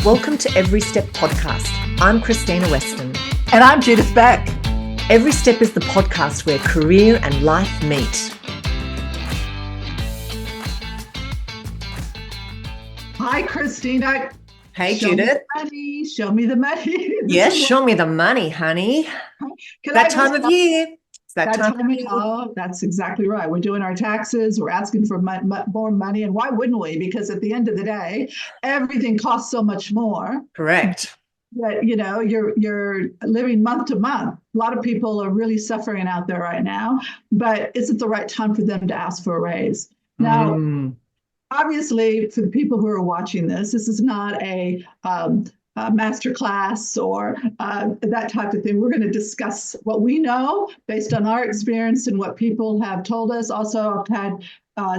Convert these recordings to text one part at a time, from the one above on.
Welcome to Every Step podcast. I'm Krystyna Weston. And I'm Judith Beck. Every Step is the podcast where career and life meet. Hi, Krystyna. Hey, Judith. Show me the money. Yes, show me the money, honey. That time of year. That time of year. Oh, that's exactly right. We're doing our taxes. We're asking for more money. And why wouldn't we? Because at the end of the day, everything costs so much more. Correct. That, you know, you're living month to month. A lot of people are really suffering out there right now, but is it the right time for them to ask for a raise? Now, obviously, for the people who are watching this is not a master class or that type of thing. We're going to discuss what we know based on our experience and what people have told us. Also, I've had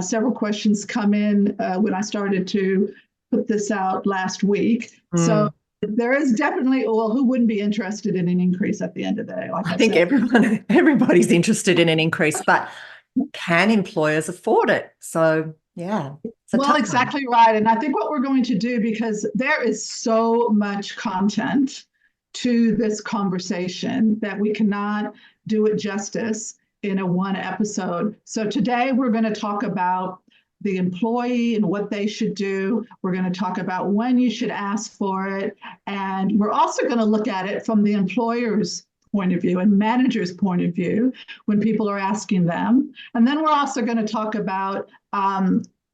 several questions come in when I started to put this out last week. So there is definitely, well, who wouldn't be interested in an increase at the end of the day? Like I think everybody's interested in an increase, but can employers afford it? So, yeah. Well, exactly right. And I think what we're going to do, because there is so much content to this conversation that we cannot do it justice in a one episode. So today we're going to talk about the employee and what they should do. We're going to talk about when you should ask for it. And we're also going to look at it from the employer's point of view and manager's point of view when people are asking them. And then we're also going to talk about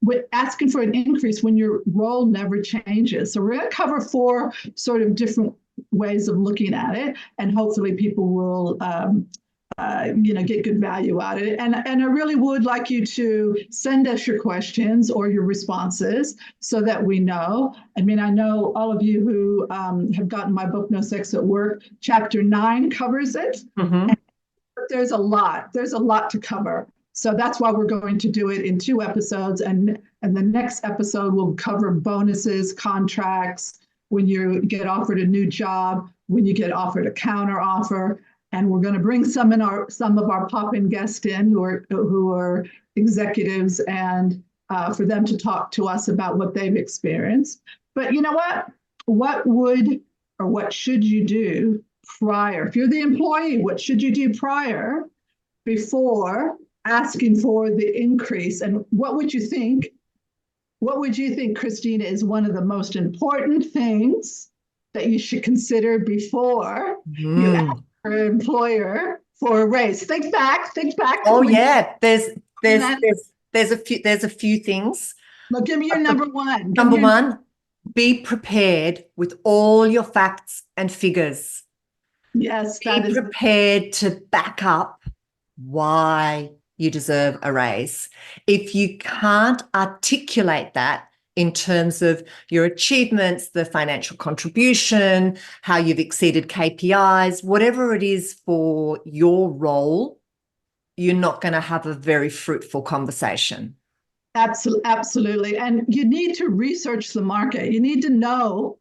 with asking for an increase when your role never changes. So we're going to cover four sort of different ways of looking at it, and hopefully people will get good value out of it. And I really would like you to send us your questions or your responses so that we know. I mean, I know all of you who have gotten my book, No Sex at Work, Chapter 9 covers it. But there's a lot to cover. So that's why we're going to do it in 2 episodes. And the next episode will cover bonuses, contracts, when you get offered a new job, when you get offered a counter offer. And we're going to bring some of our pop-in guests in who are executives, and for them to talk to us about what they've experienced. But you know what? What should you do prior? If you're the employee, what should you do prior before asking for the increase? And what would you think, Krystyna, is one of the most important things that you should consider before you ask your employer for a raise? Think back. Oh yeah, there's a few things. Well, give me your number one. Number one, be prepared with all your facts and figures. Yes, be prepared to back up why you deserve a raise. If you can't articulate that in terms of your achievements, the financial contribution, how you've exceeded KPIs, whatever it is for your role, you're not going to have a very fruitful conversation. Absolutely. And you need to research the market. You need to know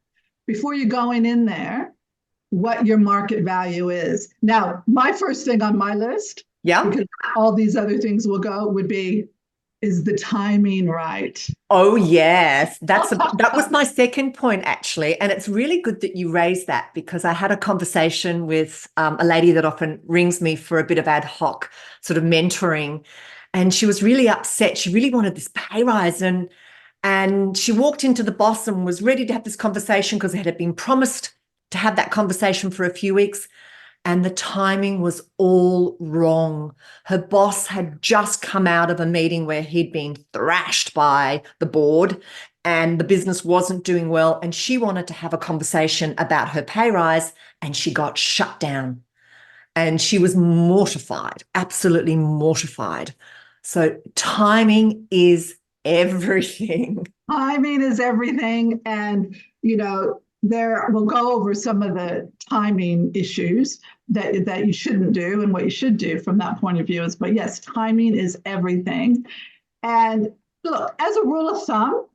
before you're going in there what your market value is. Now, my first thing on my list, because all these other things would be, is the timing right? Oh, yes. That was my second point, actually. And it's really good that you raised that, because I had a conversation with a lady that often rings me for a bit of ad hoc sort of mentoring. And she was really upset. She really wanted this pay rise. And she walked into the boss and was ready to have this conversation because it had been promised to have that conversation for a few weeks. And the timing was all wrong. Her boss had just come out of a meeting where he'd been thrashed by the board and the business wasn't doing well. And she wanted to have a conversation about her pay rise, and she got shut down. And she was mortified, absolutely mortified. So timing is everything. Timing is everything. And, we'll go over some of the timing issues that you shouldn't do and what you should do from that point of view. But yes, timing is everything. And look, as a rule of thumb,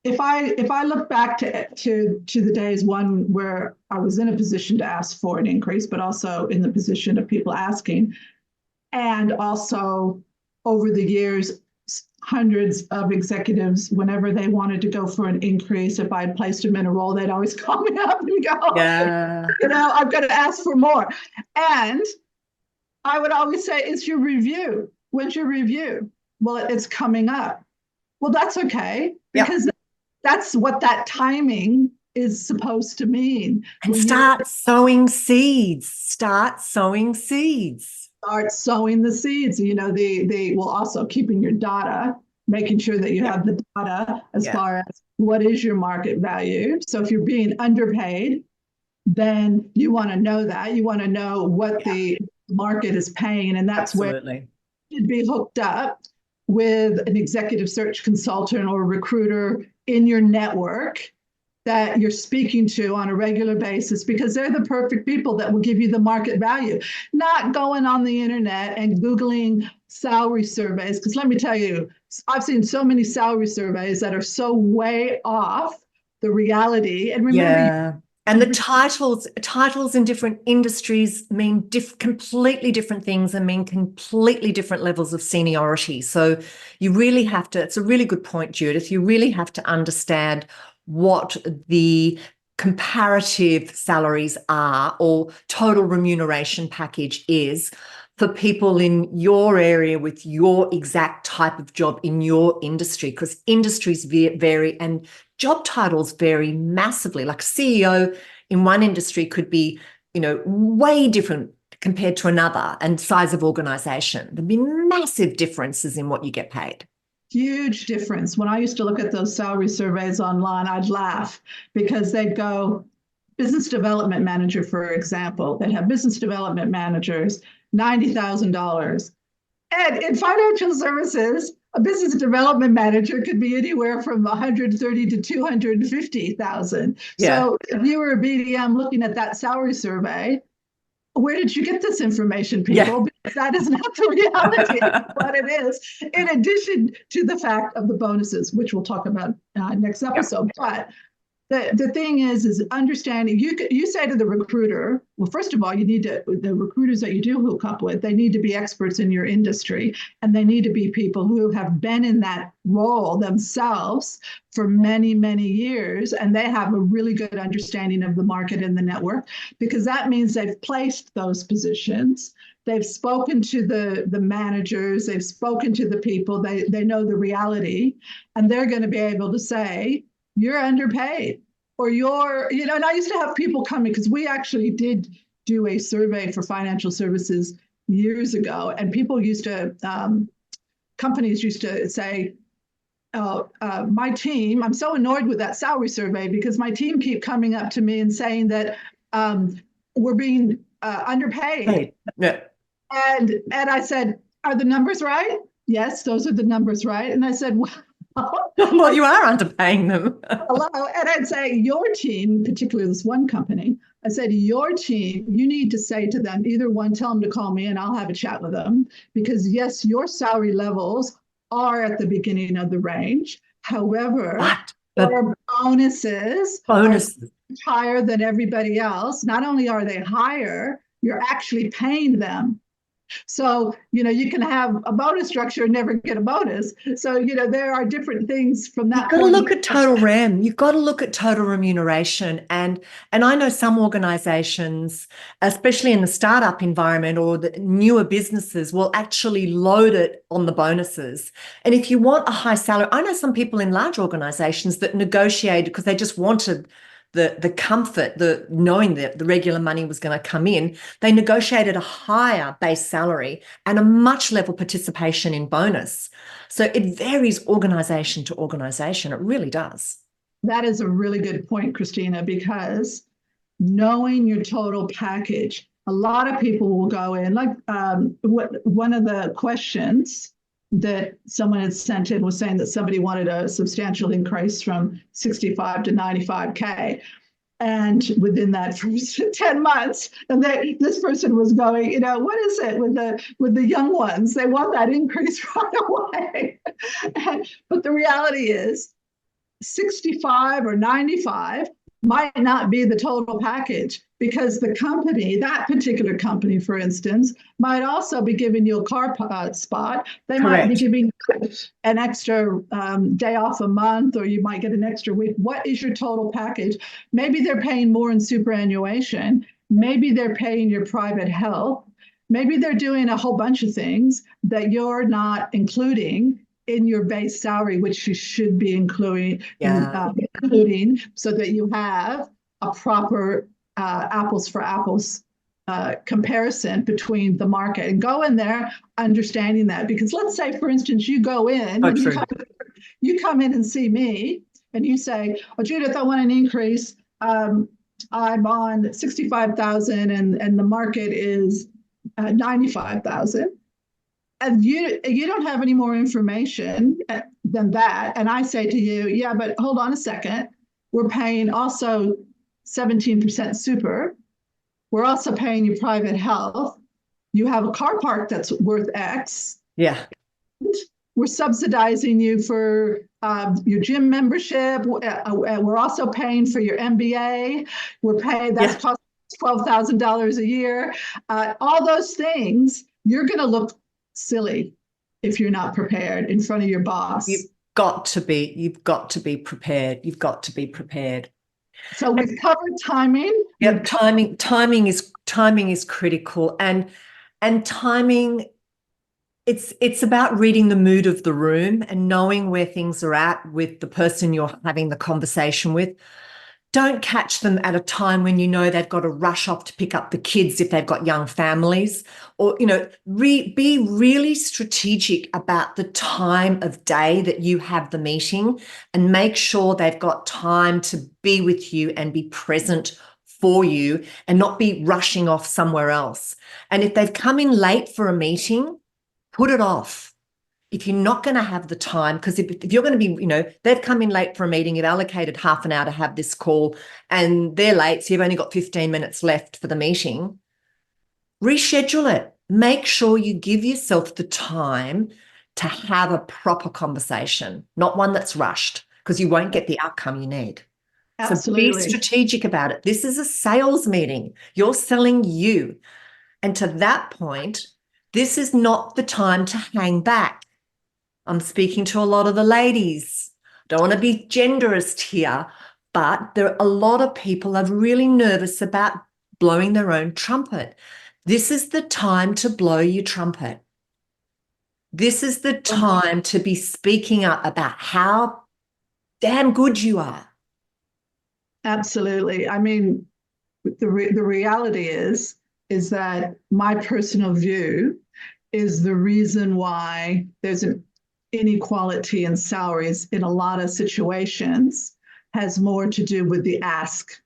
if I look back to the days one where I was in a position to ask for an increase, but also in the position of people asking, and also over the years hundreds of executives, whenever they wanted to go for an increase, if I had placed them in a role, they'd always call me up and go, Yeah. I'm going to ask for more. And I would always say, it's your review. When's your review? Well, it's coming up. Well, that's okay, because that's what that timing is supposed to mean. And start sowing seeds. Start sowing seeds. Start sowing the seeds. The well, also keeping your data, making sure that you have the data as far as what is your market value. So if you're being underpaid, then you want to know that. You want to know what the market is paying, and that's where you should be hooked up with an executive search consultant or recruiter in your network that you're speaking to on a regular basis, because they're the perfect people that will give you the market value. Not going on the internet and Googling salary surveys, because let me tell you, I've seen so many salary surveys that are so way off the reality. And remember, and the titles in different industries mean completely different things and mean completely different levels of seniority. So you really have to, it's a really good point, Judith, you really have to understand what the comparative salaries are or total remuneration package is for people in your area with your exact type of job in your industry, because industries vary and job titles vary massively. Like CEO in one industry could be, way different compared to another, and size of organization. There'd be massive differences in what you get paid. Huge difference. When I used to look at those salary surveys online, I'd laugh, because they'd go business development manager, for example. They'd have business development managers, $90,000. And in financial services, a business development manager could be anywhere from 130 to 250,000. So if you were a BDM looking at that salary survey, where did you get this information, people? Because that is not the reality of what it is, in addition to the fact of the bonuses, which we'll talk about next episode. But the thing is understanding, you say to the recruiter, well, first of all, the recruiters that you do hook up with, they need to be experts in your industry, and they need to be people who have been in that role themselves for many, many years, and they have a really good understanding of the market and the network, because that means they've placed those positions. They've spoken to the managers, they've spoken to the people, they know the reality, and they're going to be able to say, you're underpaid, or and I used to have people coming, because we actually did do a survey for financial services years ago, and companies used to say, my team, I'm so annoyed with that salary survey, because my team keep coming up to me and saying that we're being underpaid. And I said, are the numbers right? Yes, those are the numbers, right? And I said, well, you are underpaying them. Hello. And I'd say, your team, particularly this one company, I said, your team, you need to say to them, either one, tell them to call me and I'll have a chat with them, because yes, your salary levels are at the beginning of the range. However, your bonuses are higher than everybody else. Not only are they higher, you're actually paying them. So, you can have a bonus structure and never get a bonus. So, there are different things from that. You've got to look at total REM. You've got to look at total remuneration. And I know some organizations, especially in the startup environment or the newer businesses, will actually load it on the bonuses. And if you want a high salary, I know some people in large organizations that negotiated because they just wanted the comfort, the knowing that the regular money was going to come in, they negotiated a higher base salary and a much level participation in bonus. So it varies organization to organization. It really does. That is a really good point, Krystyna, because knowing your total package, a lot of people will go in, like one of the questions that someone had sent in was saying that somebody wanted a substantial increase from 65 to 95K. And within that first 10 months, and this person was going, what is it with the young ones? They want that increase right away. But the reality is 65 or 95 might not be the total package, because the company, that particular company, for instance, might also be giving you a car spot. They might be Correct. giving an extra day off a month, or you might get an extra week. What is your total package? Maybe they're paying more in superannuation. Maybe they're paying your private health. Maybe they're doing a whole bunch of things that you're not including in your base salary, which you should be including, including, so that you have a proper apples for apples comparison between the market, and go in there understanding that. Because let's say, for instance, you go in, and you come in and see me, and you say, "Oh, Judith, I want an increase. I'm on 65,000, and the market is 95,000." And you don't have any more information than that. And I say to you, yeah, but hold on a second. We're paying also 17% super. We're also paying you private health. You have a car park that's worth X. Yeah. We're subsidizing you for your gym membership. We're also paying for your MBA. We're paying, that's cost $12,000 a year. All those things, you're going to look silly if you're not prepared in front of your boss. You've got to be prepared. You've got to be prepared. So we've covered timing. Yep, timing is critical, and timing, it's about reading the mood of the room and knowing where things are at with the person you're having the conversation with. Don't catch them at a time when you know they've got to rush off to pick up the kids if they've got young families, or, be really strategic about the time of day that you have the meeting, and make sure they've got time to be with you and be present for you and not be rushing off somewhere else. And if they've come in late for a meeting, put it off. If you're not going to have the time, because if you're going to be, they've come in late for a meeting, you've allocated half an hour to have this call, and they're late, so you've only got 15 minutes left for the meeting, reschedule it. Make sure you give yourself the time to have a proper conversation, not one that's rushed, because you won't get the outcome you need. Absolutely. So be strategic about it. This is a sales meeting. You're selling you. And to that point, this is not the time to hang back. I'm speaking to a lot of the ladies. Don't want to be genderist here, but there are a lot of people are really nervous about blowing their own trumpet. This is the time to blow your trumpet. This is the time to be speaking up about how damn good you are. Absolutely. I mean, the reality is that my personal view is the reason why there's an inequality in salaries in a lot of situations has more to do with the ask.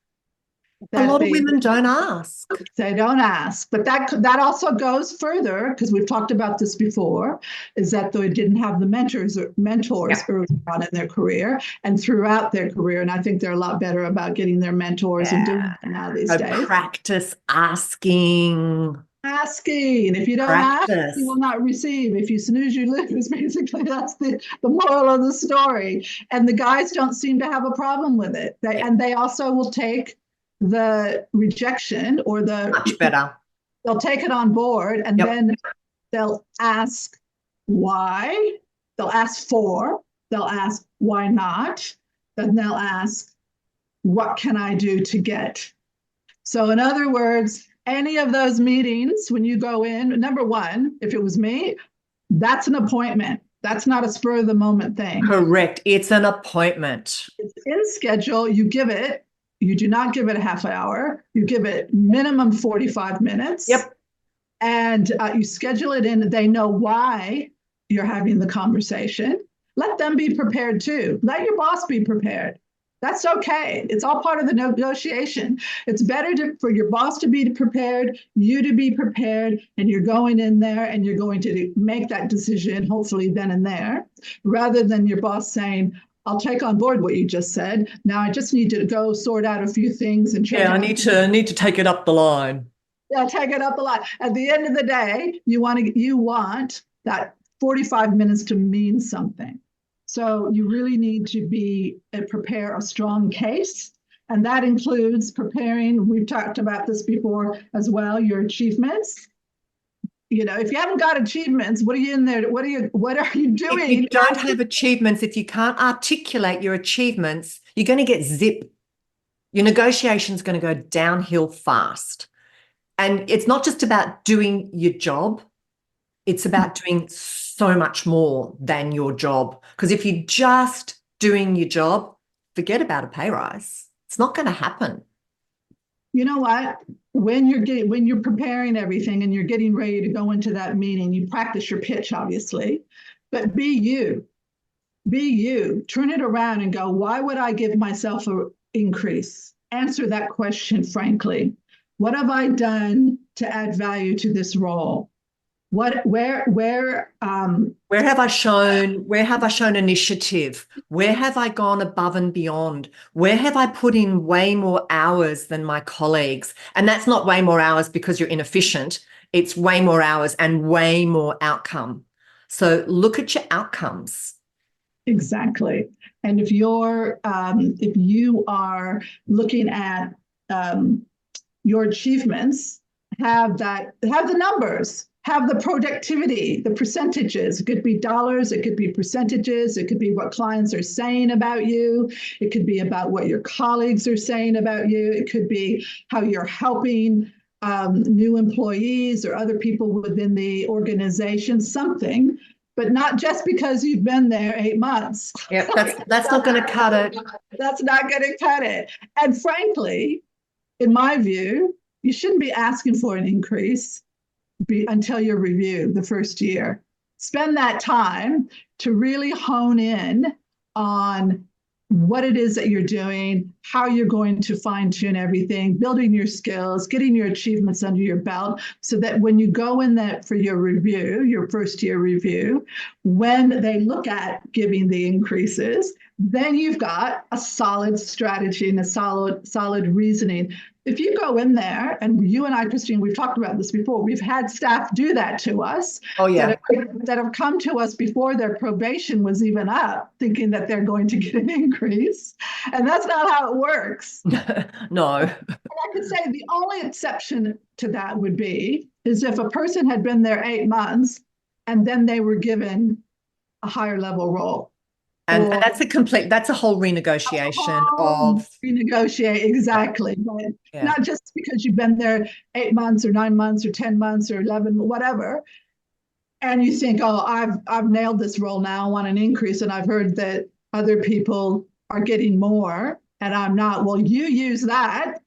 A lot of women don't ask. They don't ask, but that also goes further, because we've talked about this before, is that they didn't have the mentors early on in their career and throughout their career. And I think they're a lot better about getting their mentors and doing that now these days. Practice asking. If you don't ask, you will not receive. If you snooze, you lose. Basically, that's the moral of the story. And the guys don't seem to have a problem with it. And they also will take the rejection or the much better. They'll take it on board, and then they'll ask why. They'll ask for. They'll ask why not. Then they'll ask, what can I do to get? So in other words, any of those meetings, when you go in, number one, if it was me, that's an appointment. That's not a spur of the moment thing. Correct. It's an appointment. It's in schedule. You give it. You do not give it a half hour. You give it minimum 45 minutes. Yep. And you schedule it in. They know why you're having the conversation. Let them be prepared too. Let your boss be prepared. That's okay. It's all part of the negotiation. It's better for your boss to be prepared, you to be prepared, and you're going in there and you're going to make that decision, hopefully then and there, rather than your boss saying, I'll take on board what you just said. Now I just need to go sort out a few things and change. Yeah, I need to take it up the line. Yeah, take it up the line. At the end of the day, you want that 45 minutes to mean something. So you really need to prepare a strong case. And that includes preparing, we've talked about this before as well, your achievements. If you haven't got achievements, what are you in there? What are you doing? If you don't have achievements, if you can't articulate your achievements, you're going to get zip. Your negotiation's going to go downhill fast. And it's not just about doing your job. It's about doing so much more than your job. Because if you're just doing your job, forget about a pay rise. It's not going to happen. You know what? When you're preparing everything and you're getting ready to go into that meeting, you practice your pitch, obviously, but be you. Be you. Turn it around and go, why would I give myself an increase? Answer that question frankly. What have I done to add value to this role? Where have I shown initiative? Where have I gone above and beyond? Where have I put in way more hours than my colleagues? And that's not way more hours because you're inefficient. It's way more hours and way more outcome. So look at your outcomes. Exactly. And if you are looking at your achievements, have the numbers. Have the productivity, the percentages. It could be dollars, it could be percentages, it could be what clients are saying about you, it could be about what your colleagues are saying about you, it could be how you're helping new employees or other people within the organization, something, but not just because you've been there 8 months. Yeah, that's not going to cut it. That's not going to cut it. And frankly, in my view, you shouldn't be asking for an increase until your review the first year. Spend that time to really hone in on what it is that you're doing, how you're going to fine-tune everything, building your skills, getting your achievements under your belt, so that when you go in that for your review, your first year review, when they look at giving the increases, then you've got a solid strategy and a solid reasoning. If you go in there, and you and I, Krystyna, we've talked about this before, we've had staff do that to us. Oh, yeah. That have come to us before their probation was even up, thinking that they're going to get an increase. And that's not how it works. No. And I could say the only exception to that would be is if a person had been there 8 months and then they were given a higher level role. And that's a whole renegotiation renegotiate, exactly. But not just because you've been there 8 months or 9 months or 10 months or 11, whatever. And you think, oh, I've nailed this role now, I want an increase. And I've heard that other people are getting more and I'm not. Well, you use that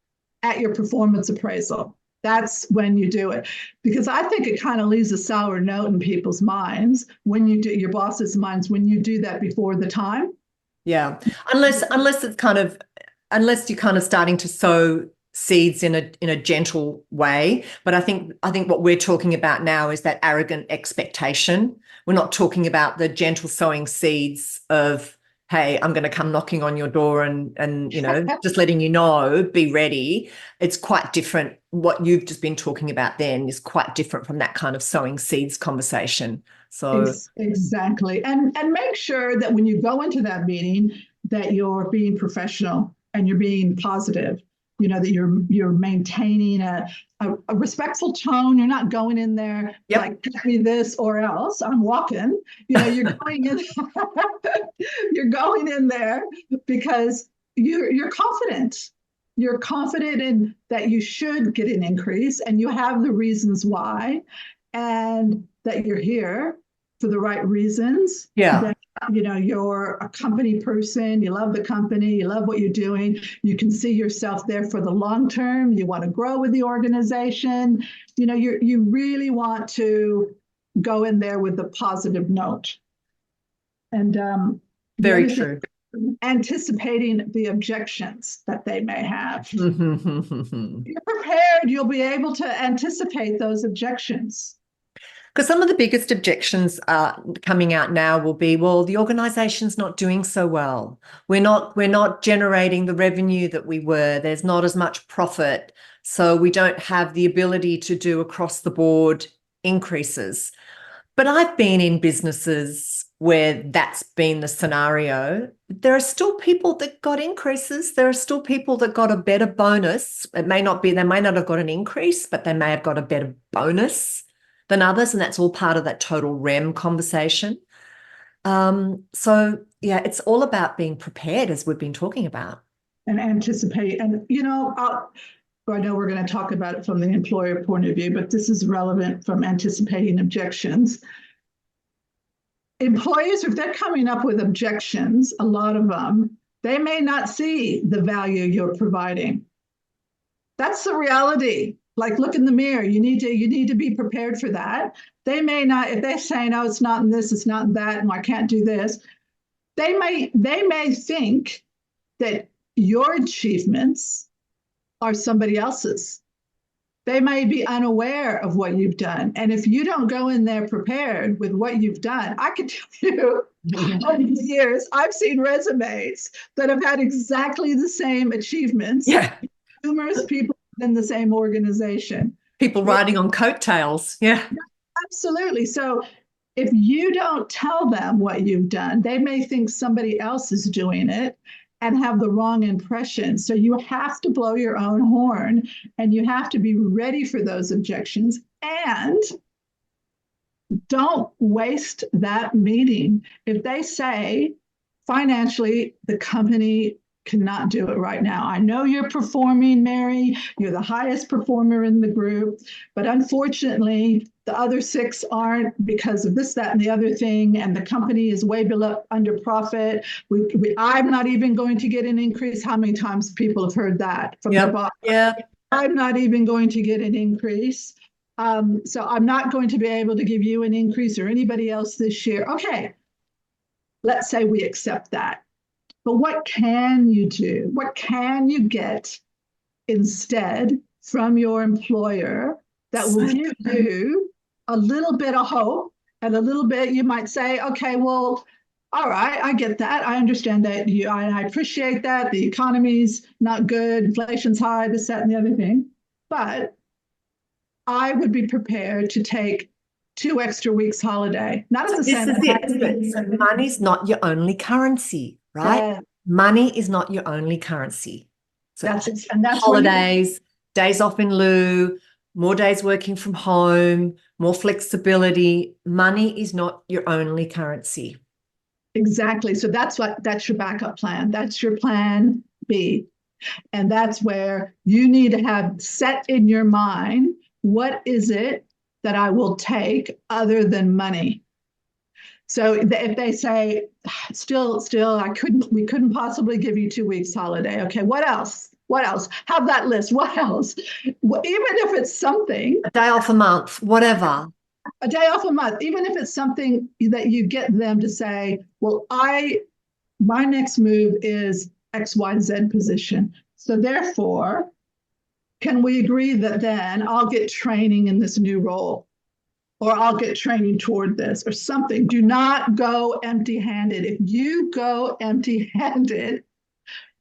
at your performance appraisal. That's when you do it, because I think it kind of leaves a sour note in people's minds when you do, your boss's minds, when you do that before the time. Yeah, unless you're kind of starting to sow seeds in a gentle way. But I think what we're talking about now is that arrogant expectation. We're not talking about the gentle sowing seeds of, hey, I'm going to come knocking on your door and just letting you know, be ready. It's quite different. What you've just been talking about then is quite different from that kind of sowing seeds conversation. So exactly. And make sure that when you go into that meeting that you're being professional and you're being positive, that you're maintaining a respectful tone. You're not going in there like, give me this or else I'm walking. You're going in. You're going in there because you're confident. You're confident in that you should get an increase, and you have the reasons why, and that you're here for the right reasons. Yeah. That, you're a company person, you love the company, you love what you're doing, you can see yourself there for the long term, you want to grow with the organization, you really want to go in there with a positive note. And very true. Anticipating the objections that they may have. If you're prepared, you'll be able to anticipate those objections. Because some of the biggest objections coming out now will be, well, the organisation's not doing so well. We're not generating the revenue that we were. There's not as much profit, so we don't have the ability to do across the board increases. But I've been in businesses where that's been the scenario, there are still people that got increases. There are still people that got a better bonus. It may not be, they may not have got an increase, but they may have got a better bonus than others. And that's all part of that total REM conversation. So yeah, it's all about being prepared, as we've been talking about. And anticipate. And, I know we're going to talk about it from the employer point of view, but this is relevant from anticipating objections. Employers, if they're coming up with objections, a lot of them, they may not see the value you're providing. That's the reality. Like, look in the mirror. You need to be prepared for that. They may not, if they're saying, "Oh, it's not in this, it's not in that, and I can't do this," they may think that your achievements are somebody else's. They may be unaware of what you've done. And if you don't go in there prepared with what you've done, I can tell you over the years, I've seen resumes that have had exactly the same achievements. Yeah. Numerous people in the same organization. People riding on coattails. Yeah. Absolutely. So if you don't tell them what you've done, they may think somebody else is doing it and have the wrong impression. So you have to blow your own horn, and you have to be ready for those objections, and don't waste that meeting. If they say financially the company cannot do it right now. I know you're performing, Mary. You're the highest performer in the group, but unfortunately, the other 6 aren't because of this, that, and the other thing, and the company is way below under profit. I'm not even going to get an increase. How many times people have heard that from their boss? Yeah. I'm not even going to get an increase. So I'm not going to be able to give you an increase or anybody else this year. Okay, let's say we accept that. But what can you do? What can you get instead from your employer that will give you a little bit of hope and a little bit, you might say, okay, well, all right, I get that. I understand that. I appreciate that. The economy's not good. Inflation's high, this, that, and the other thing. But I would be prepared to take 2 extra weeks holiday. Not at the same time. So money's not your only currency, right? Money is not your only currency. So that's holidays, days off in lieu, more days working from home, more flexibility. Money is not your only currency. Exactly. So that's your backup plan. That's your plan B. And that's where you need to have set in your mind, what is it that I will take other than money? So if they say, still, we couldn't possibly give you 2 weeks holiday. Okay, what else? What else? Have that list. What else? Even if it's something. A day off a month, whatever. A day off a month, even if it's something that you get them to say, well, my next move is XYZ position. So therefore, can we agree that then I'll get training in this new role? Or I'll get training toward this or something. Do not go empty-handed. If you go empty-handed,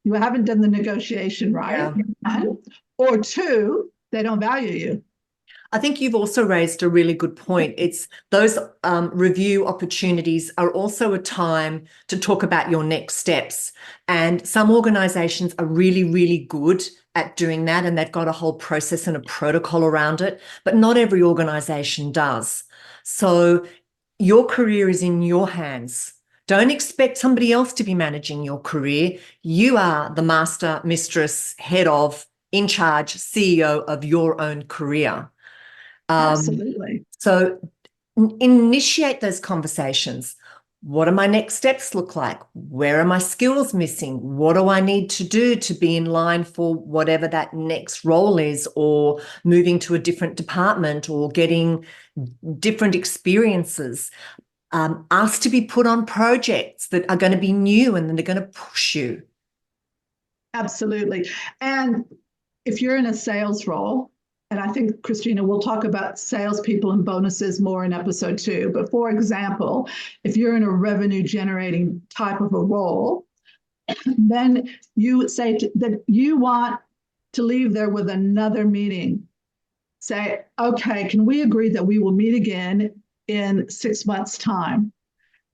you haven't done the negotiation right. Yeah. Or 2, they don't value you. I think you've also raised a really good point. It's those review opportunities are also a time to talk about your next steps. And some organizations are really, really good at doing that, and they've got a whole process and a protocol around it, but not every organization does. So your career is in your hands. Don't expect somebody else to be managing your career. You are the master, mistress, head of, in charge, CEO of your own career. Absolutely. So initiate those conversations. What do my next steps look like? Where are my skills missing? What do I need to do to be in line for whatever that next role is, or moving to a different department, or getting different experiences? Ask to be put on projects that are going to be new and that are going to push you. Absolutely. And if you're in a sales role, and I think, Krystyna, we'll talk about salespeople and bonuses more in episode 2. But for example, if you're in a revenue generating type of a role, then you say that you want to leave there with another meeting. Say, okay, can we agree that we will meet again in 6 months' time?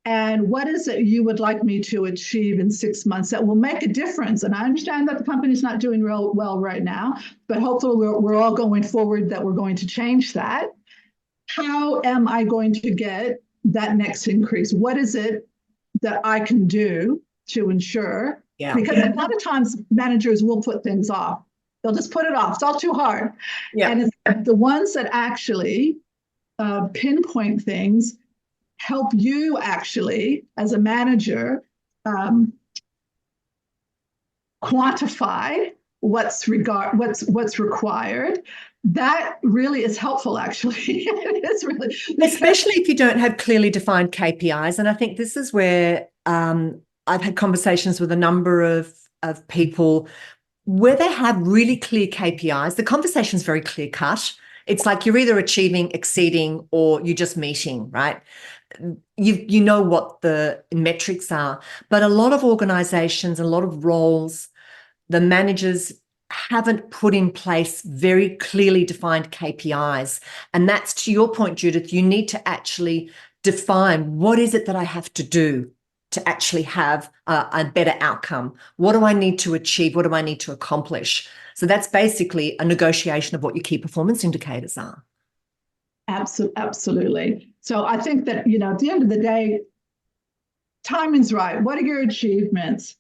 And what is it you would like me to achieve in 6 months that will make a difference? And I understand that the company's not doing real well right now, but hopefully we're all going forward that we're going to change that. How am I going to get that next increase? What is it that I can do to ensure? Yeah. Because a lot of times managers will put things off. They'll just put it off. It's all too hard. Yeah. And it's the ones that actually pinpoint things help you actually, as a manager, quantify what's required. That really is helpful, actually. It is really, especially if you don't have clearly defined KPIs. And I think this is where I've had conversations with a number of people where they have really clear KPIs. The conversation is very clear cut. It's like you're either achieving, exceeding, or you're just meeting, right? You know what the metrics are. But a lot of organizations, a lot of roles, the managers haven't put in place very clearly defined KPIs. And that's, to your point, Judith, you need to actually define what is it that I have to do to actually have a better outcome. What do I need to achieve? What do I need to accomplish? So that's basically a negotiation of what your key performance indicators are. Absolutely. So I think that, at the end of the day, timing's right. What are your achievements?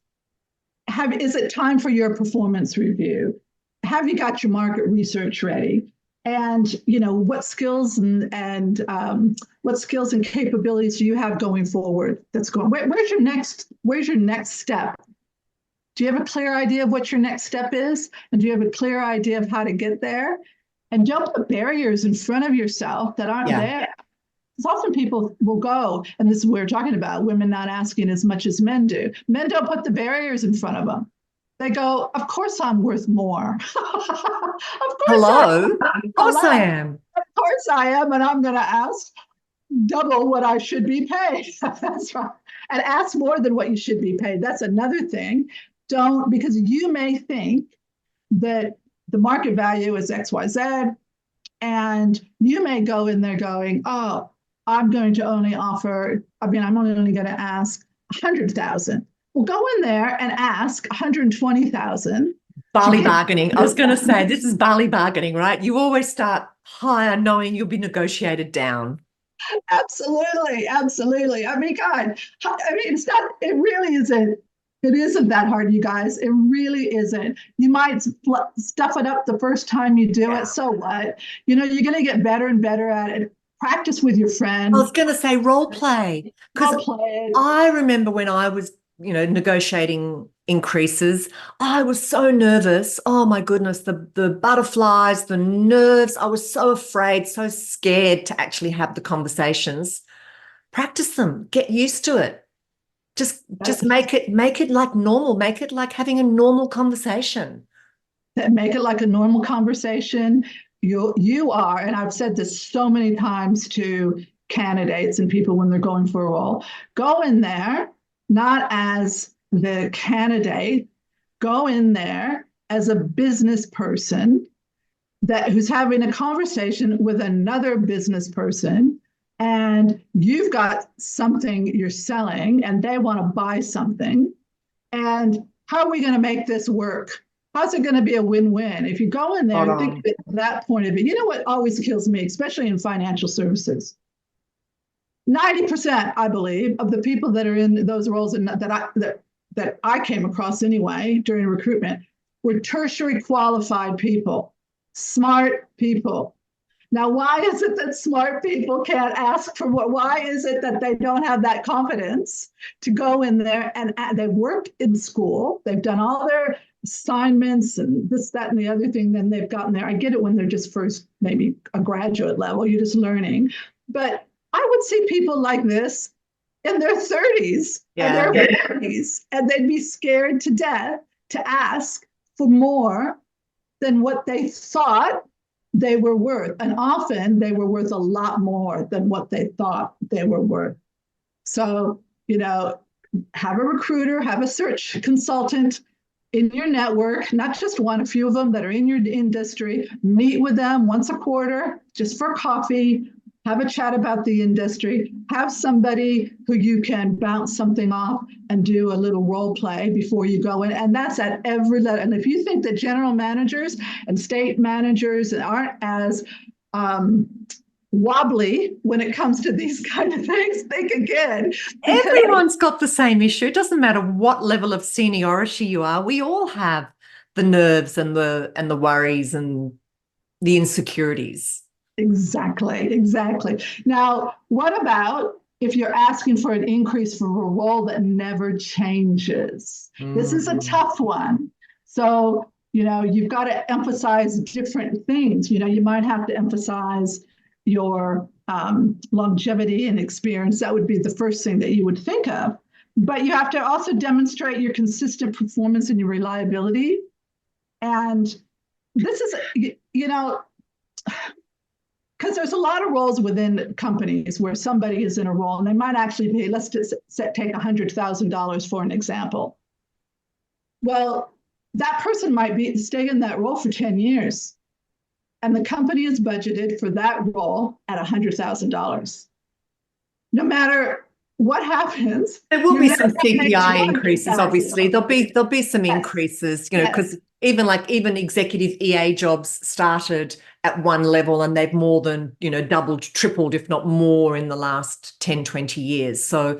Is it time for your performance review? Have you got your market research ready? And what skills and what skills and capabilities do you have going forward? Where's your next step? Do you have a clear idea of what your next step is? And do you have a clear idea of how to get there? And don't put barriers in front of yourself that aren't there. Because often people will go, and this is what we're talking about, women not asking as much as men do. Men don't put the barriers in front of them. They go, of course I'm worth more. Hello? Of course I am. Of course I am, and I'm going to ask double what I should be paid. That's right. And ask more than what you should be paid. That's another thing. Because you may think that the market value is XYZ, and you may go in there going, oh, I'm only going to ask 100,000. Well, go in there and ask 120,000. Barley bargaining. I was going to say, this is barley bargaining, right? You always start higher knowing you'll be negotiated down. Absolutely. I mean, God, it really isn't. It isn't that hard, you guys. It really isn't. You might stuff it up the first time you do it. So what? You're going to get better and better at it. Practice with your friends. I was going to say role play. Because I remember when I was, negotiating increases, I was so nervous. Oh my goodness, the butterflies, the nerves. I was so afraid, so scared to actually have the conversations. Practice them. Get used to it. Just make it like normal. Make it like having a normal conversation. Make it like a normal conversation. You are, and I've said this so many times to candidates and people when they're going for a role, go in there not as the candidate, go in there as a business person who's having a conversation with another business person, and you've got something you're selling and they want to buy something. And how are we going to make this work? How's it going to be a win-win? If you go in there and think of it from that point of view, you know what always kills me, especially in financial services? 90%, I believe, of the people that are in those roles and that I came across anyway during recruitment were tertiary qualified people, smart people. Now, why is it that smart people can't ask for what? Why is it that they don't have that confidence to go in there and they've worked in school, they've done all their assignments and this, that, and the other thing, then they've gotten there. I get it when they're just first, maybe a graduate level, you're just learning. But I would see people like this in their 30s and their 40s, and they'd be scared to death to ask for more than what they thought they were worth. And often they were worth a lot more than what they thought they were worth. So, have a recruiter, have a search consultant in your network, not just one, a few of them that are in your industry, meet with them once a quarter, just for coffee, have a chat about the industry, have somebody who you can bounce something off and do a little role play before you go in. And that's at every level. And if you think that general managers and state managers aren't as wobbly when it comes to these kind of things, think again. Everyone's got the same issue. It doesn't matter what level of seniority you are. We all have the nerves and the worries and the insecurities. Exactly. Now, what about if you're asking for an increase for a role that never changes? This is a tough one. So, you've got to emphasize different things. You might have to emphasize your longevity and experience. That would be the first thing that you would think of. But you have to also demonstrate your consistent performance and your reliability. And this is, because there's a lot of roles within companies where somebody is in a role and they might actually be, let's just take $100,000 for an example. Well, that person might stay in that role for 10 years. And the company is budgeted for that role at $100,000. No matter what happens, there will be some CPI increases. Obviously, there'll be some increases. Because even executive EA jobs started at one level and they've more than doubled, tripled, if not more, in the last 10, 20 years. So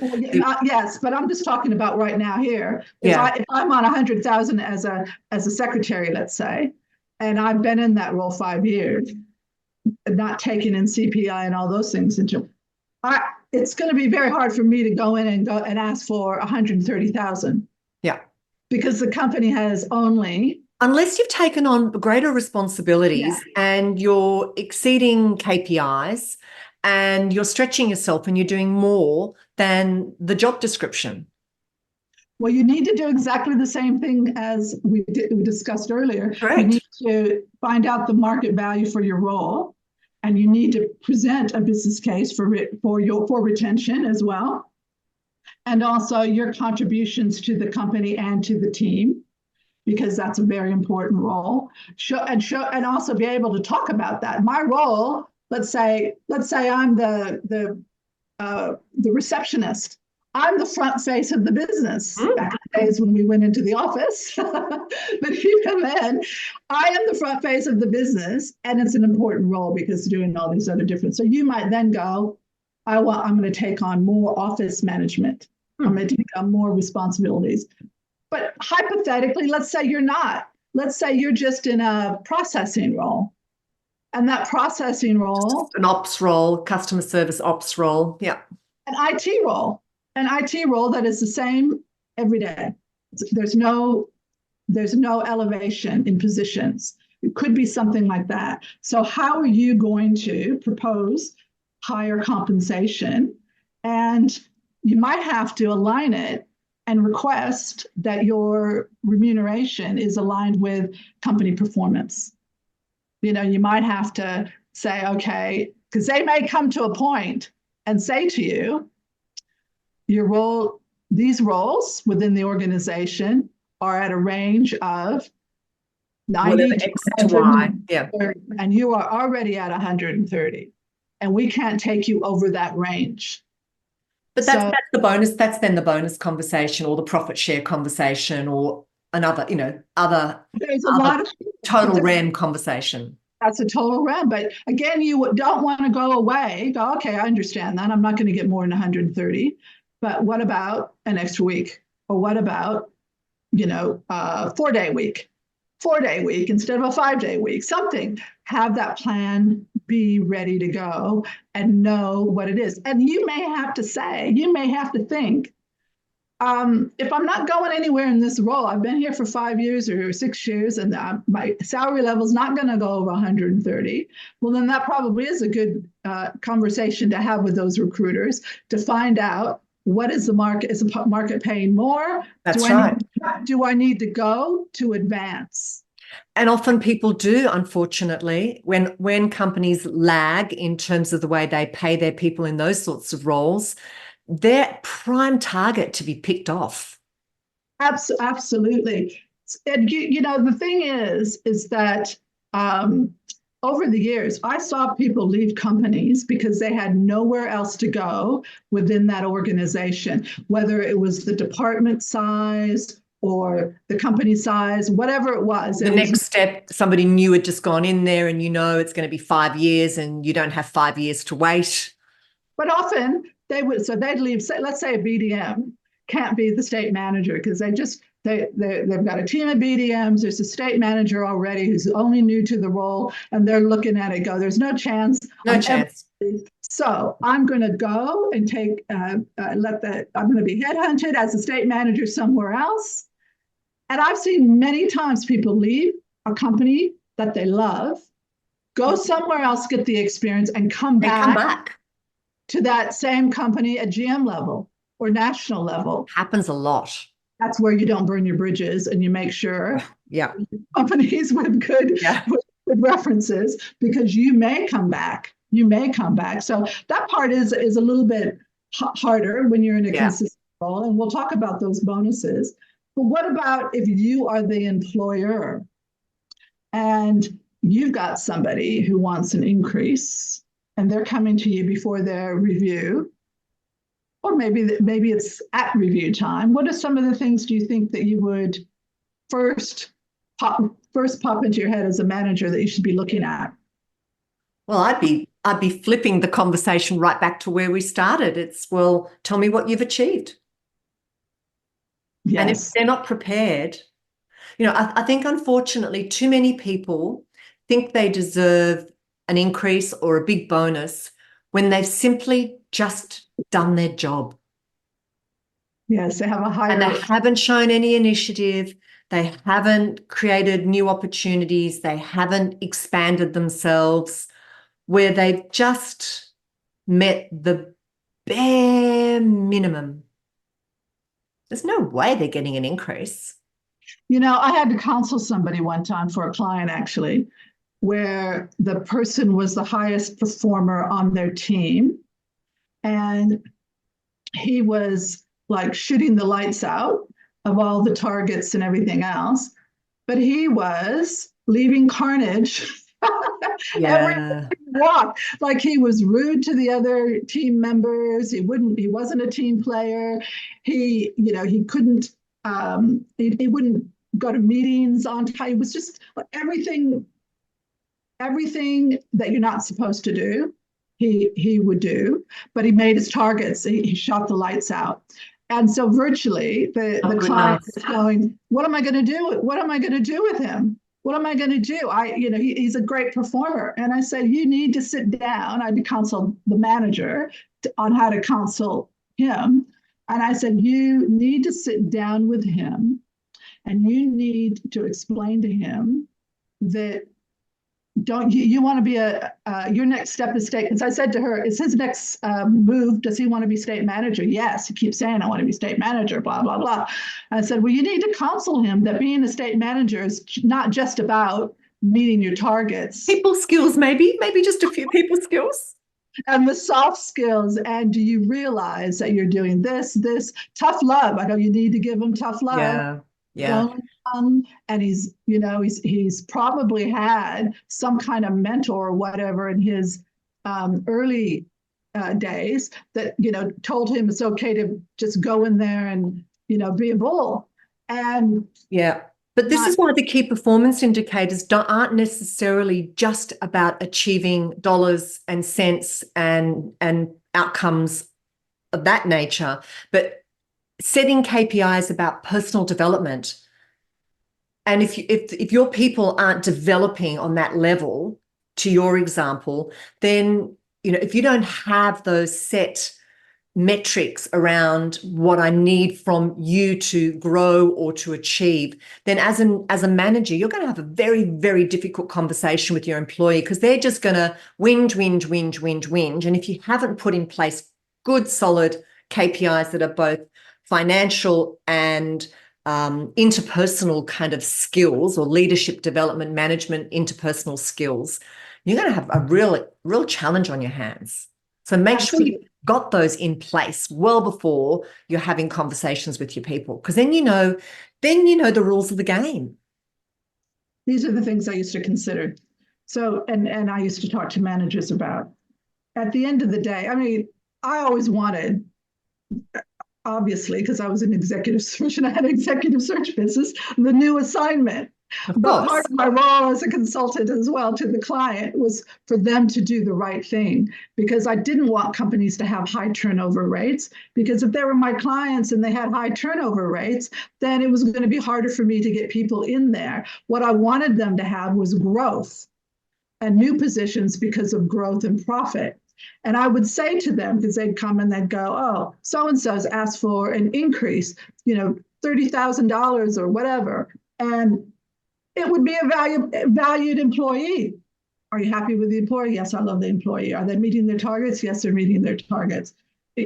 yes, but I'm just talking about right now here. If I'm on 100,000 as a secretary, let's say, and I've been in that role 5 years, not taking in CPI and all those things into it's going to be very hard for me to go in and ask for 130,000. Yeah. Because the company has only, unless you've taken on greater responsibilities and you're exceeding KPIs and you're stretching yourself and you're doing more than the job description. Well, you need to do exactly the same thing as we discussed earlier. Correct. You need to find out the market value for your role, and you need to present a business case for retention as well, and also your contributions to the company and to the team, because that's a very important role. And also be able to talk about that. My role, let's say I'm the receptionist. I'm the front face of the business. Back in the days when we went into the office. But even then, I am the front face of the business, and it's an important role because doing all these other different. So you might then go, I'm going to take on more office management. I'm going to take on more responsibilities. But hypothetically, let's say you're not. Let's say you're just in a processing role. And that processing role, an ops role, customer service ops role, an IT role. An IT role that is the same every day. There's no elevation in positions. It could be something like that. So how are you going to propose higher compensation? And you might have to align it and request that your remuneration is aligned with company performance. You might have to say, okay, because they may come to a point and say to you, your role, these roles within the organization are at a range of 90 to Y, and you are already at 130, and we can't take you over that range. But that's the bonus. That's then the bonus conversation or the profit share conversation or another, there's a lot of total RAM conversation. That's a total RAM. But again, you don't want to go away. Go, okay, I understand that. I'm not going to get more than 130. But what about an extra week? Or what about, 4-day week? 4-day week instead of a 5-day week, something. Have that plan be ready to go and know what it is. And you may have to think, if I'm not going anywhere in this role, I've been here for 5 years or 6 years, and my salary level is not going to go over 130. Well, then that probably is a good conversation to have with those recruiters to find out what is the market. Is the market paying more? That's right. Do I need to go to advance? And often people do, unfortunately, when companies lag in terms of the way they pay their people in those sorts of roles, they're prime target to be picked off. Absolutely. And the thing is that over the years, I saw people leave companies because they had nowhere else to go within that organization, whether it was the department size or the company size, whatever it was. The next step, somebody new had just gone in there and it's going to be 5 years and you don't have 5 years to wait. But often they'd leave, let's say a BDM can't be the state manager because they've got a team of BDMs. There's a state manager already who's only new to the role, and they're looking at it go, there's no chance. So I'm going to go and I'm going to be headhunted as a state manager somewhere else. And I've seen many times people leave a company that they love, go somewhere else, get the experience, and come back to that same company at GM level or national level. Happens a lot. That's where you don't burn your bridges and you make sure companies with good references, because you may come back. So that part is a little bit harder when you're in a consistent role, and we'll talk about those bonuses. But what about if you are the employer and you've got somebody who wants an increase and they're coming to you before their review, or maybe it's at review time? What are some of the things do you think that you would first pop into your head as a manager that you should be looking at? Well, I'd be flipping the conversation right back to where we started. It's, well, tell me what you've achieved. Yes. And if they're not prepared, I think unfortunately too many people think they deserve an increase or a big bonus when they've simply just done their job. Yes, they have a higher... And they haven't shown any initiative. They haven't created new opportunities. They haven't expanded themselves, where they've just met the bare minimum. There's no way they're getting an increase. I had to counsel somebody one time for a client, actually, where the person was the highest performer on their team. And he was like shooting the lights out of all the targets and everything else. But he was leaving carnage every walk. Like, he was rude to the other team members. He wasn't a team player. He couldn't, he wouldn't go to meetings on time. It was just everything that you're not supposed to do, he would do, but he made his targets. He shot the lights out. And so virtually the client is going, what am I going to do? What am I going to do with him? What am I going to do? He's a great performer. And I said, you need to sit down. I had to counsel the manager on how to counsel him. And I said, you need to sit down with him and you need to explain to him that you want to be your next step is state. Because I said to her, is his next move, does he want to be state manager? Yes, he keeps saying, I want to be state manager, blah, blah, blah. And I said, well, you need to counsel him that being a state manager is not just about meeting your targets. People skills, maybe just a few people skills. And the soft skills. And do you realize that you're doing this tough love? I know you need to give him tough love. Yeah. And he's probably had some kind of mentor or whatever in his early days that told him it's okay to just go in there and be a bull. And but this is why the key performance indicators aren't necessarily just about achieving dollars and cents and outcomes of that nature, but setting KPIs about personal development. And if your people aren't developing on that level, to your example, then if you don't have those set metrics around what I need from you to grow or to achieve, then as a manager, you're going to have a very, very difficult conversation with your employee, because they're just going to whinge. And if you haven't put in place good, solid KPIs that are both financial and interpersonal kind of skills, or leadership development, management, interpersonal skills, you're going to have a real challenge on your hands. So make sure you've got those in place well before you're having conversations with your people, because then you know the rules of the game. These are the things I used to consider. So, and I used to talk to managers about, at the end of the day, I mean, I always wanted, obviously, because I was an executive search and I had an executive search business, the new assignment. Of But course. part of my role as a consultant as well to the client was for them to do the right thing, because I didn't want companies to have high turnover rates, because if they were my clients and they had high turnover rates, then it was going to be harder for me to get people in there. What I wanted them to have was growth and new positions because of growth and profit. And I would say to them, because they'd come and they'd go, oh, so-and-so's asked for an increase, $30,000 or whatever. And it would be a valued employee. Are you happy with the employee? Yes, I love the employee. Are they meeting their targets? Yes, they're meeting their targets.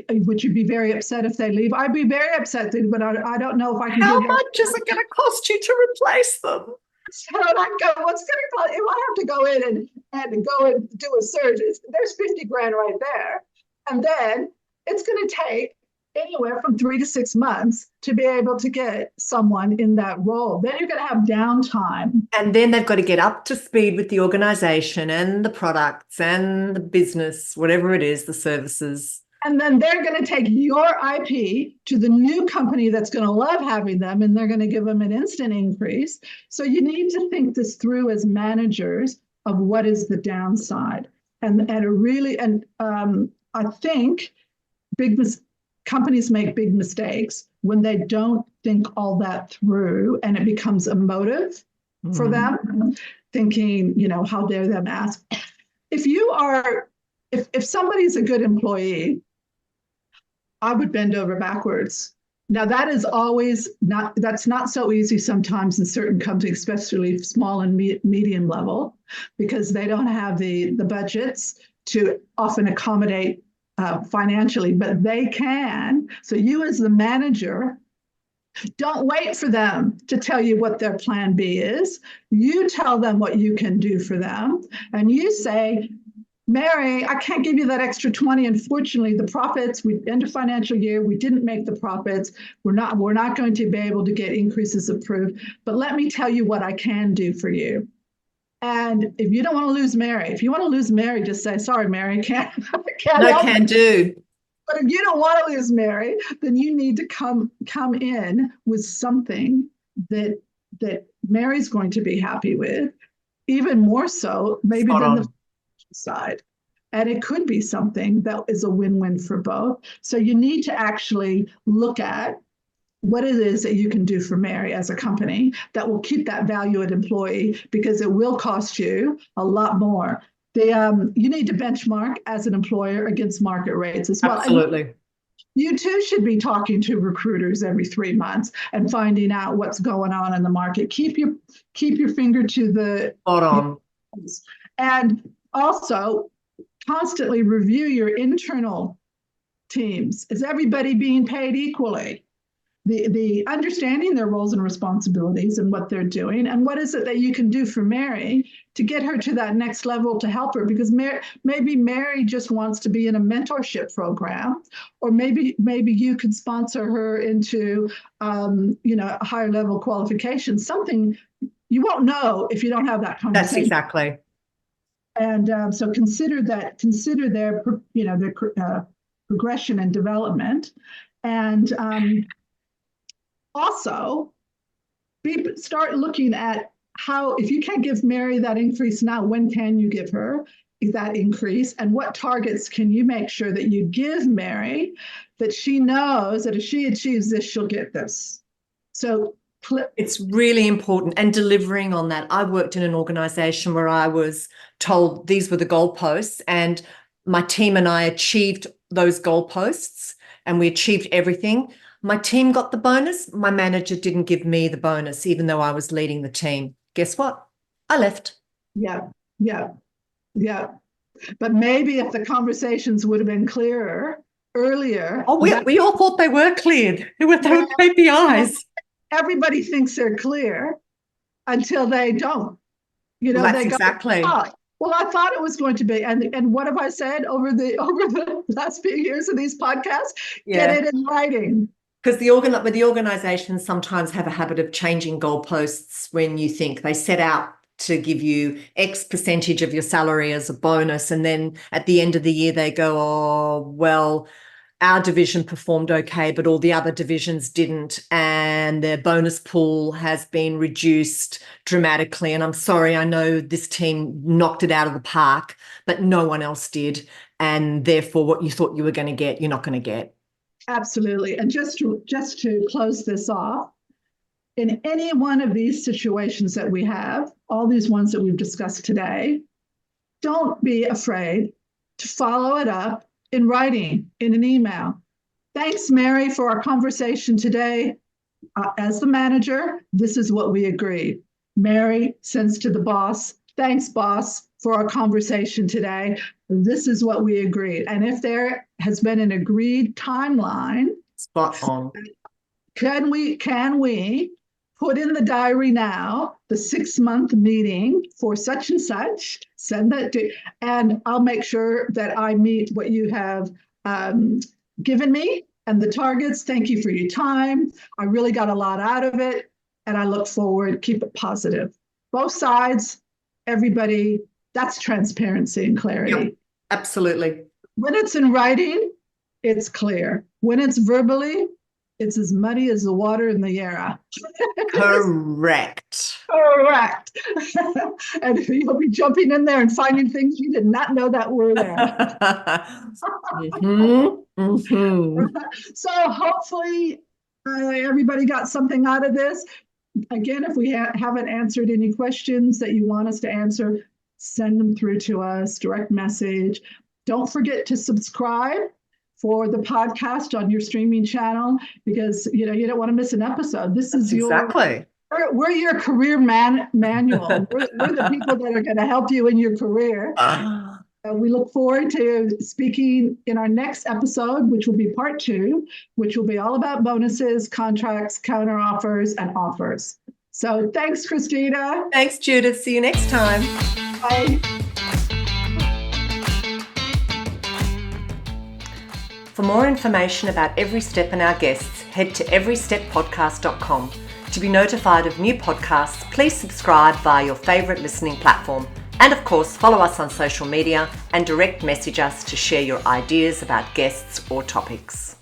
Would you be very upset if they leave? I'd be very upset, but I don't know if I can. How much is it going to cost you to replace them? So I go, what's going to cost? If I have to go in and go and do a search, there's 50 grand right there. And then it's going to take anywhere from 3 to 6 months to be able to get someone in that role. Then you're going to have downtime. And then they've got to get up to speed with the organization and the products and the business, whatever it is, the services. And then they're going to take your IP to the new company that's going to love having them, and they're going to give them an instant increase. So you need to think this through as managers of what is the downside. I think companies make big mistakes when they don't think all that through, and it becomes emotive for them, thinking, how dare them ask. If somebody's a good employee, I would bend over backwards. Now that is always that's not so easy sometimes in certain companies, especially small and medium level, because they don't have the budgets to often accommodate financially, but they can. So you as the manager, don't wait for them to tell you what their plan B is. You tell them what you can do for them. And you say, Mary, I can't give you that extra 20. Unfortunately, the profits, we end of financial year, we didn't make the profits. We're not going to be able to get increases approved. But let me tell you what I can do for you. And if you don't want to lose Mary, if you want to lose Mary, just say, sorry, Mary, can't No can do. But if you don't want to lose Mary, then you need to come in with something that Mary's going to be happy with, even more so maybe than the side. And it could be something that is a win-win for both. So you need to actually look at what it is that you can do for Mary as a company that will keep that valued employee, because it will cost you a lot more. You need to benchmark as an employer against market rates as well. Absolutely. And you too should be talking to recruiters every 3 months and finding out what's going on in the market. Keep your finger to the Spot on. And also constantly review your internal teams. Is everybody being paid equally? The understanding their roles and responsibilities and what they're doing, and what is it that you can do for Mary to get her to that next level to help her, because maybe Mary just wants to be in a mentorship program, or maybe you could sponsor her into a higher level qualification, something you won't know if you don't have that conversation. That's exactly. And so consider their progression and development, and also start looking at how, if you can't give Mary that increase now, when can you give her that increase, and what targets can you make sure that you give Mary, that she knows that if she achieves this, she'll get this. So it's really important, and delivering on that. I worked in an organization where I was told these were the goalposts, and my team and I achieved those goalposts, and we achieved everything. My team got the bonus. My manager didn't give me the bonus, even though I was leading the team. Guess what? I left. Yeah. But maybe if the conversations would have been clearer earlier. Oh, we all thought they were cleared. They were KPIs. Everybody thinks they're clear until they don't. That's exactly. Well, I thought it was going to be, and what have I said over the last few years of these podcasts? Yeah. Get it in writing. Because the organizations sometimes have a habit of changing goalposts when you think they set out to give you X percentage of your salary as a bonus. And then at the end of the year, they go, oh, well, our division performed okay, but all the other divisions didn't. And their bonus pool has been reduced dramatically. And I'm sorry, I know this team knocked it out of the park, but no one else did. And therefore, what you thought you were going to get, you're not going to get. Absolutely. And just to close this off, in any one of these situations that we have, all these ones that we've discussed today, don't be afraid to follow it up in writing, in an email. Thanks, Mary, for our conversation today. As the manager, this is what we agreed. Mary sends to the boss, thanks, boss, for our conversation today. This is what we agreed. And if there has been an agreed timeline, spot on. Can we put in the diary now, the 6-month meeting for such and such, send that to, and I'll make sure that I meet what you have given me and the targets. Thank you for your time. I really got a lot out of it, and I look forward, keep it positive. Both sides, everybody, that's transparency and clarity. Yep, absolutely. When it's in writing, it's clear. When it's verbally, it's as muddy as the water in the Yarra. Correct. Correct. And you'll be jumping in there and finding things you did not know that were there. So hopefully everybody got something out of this. Again, if we haven't answered any questions that you want us to answer, send them through to us, direct message. Don't forget to subscribe for the podcast on your streaming channel, because you don't want to miss an episode. This is exactly. We're your career manual. We're the people that are going to help you in your career. We look forward to speaking in our next episode, which will be part 2, which will be all about bonuses, contracts, counter offers, and offers. So thanks, Krystyna. Thanks, Judith. See you next time. Bye. For more information about Every Step and our guests, head to everysteppodcast.com. To be notified of new podcasts, please subscribe via your favourite listening platform. And of course, follow us on social media and direct message us to share your ideas about guests or topics.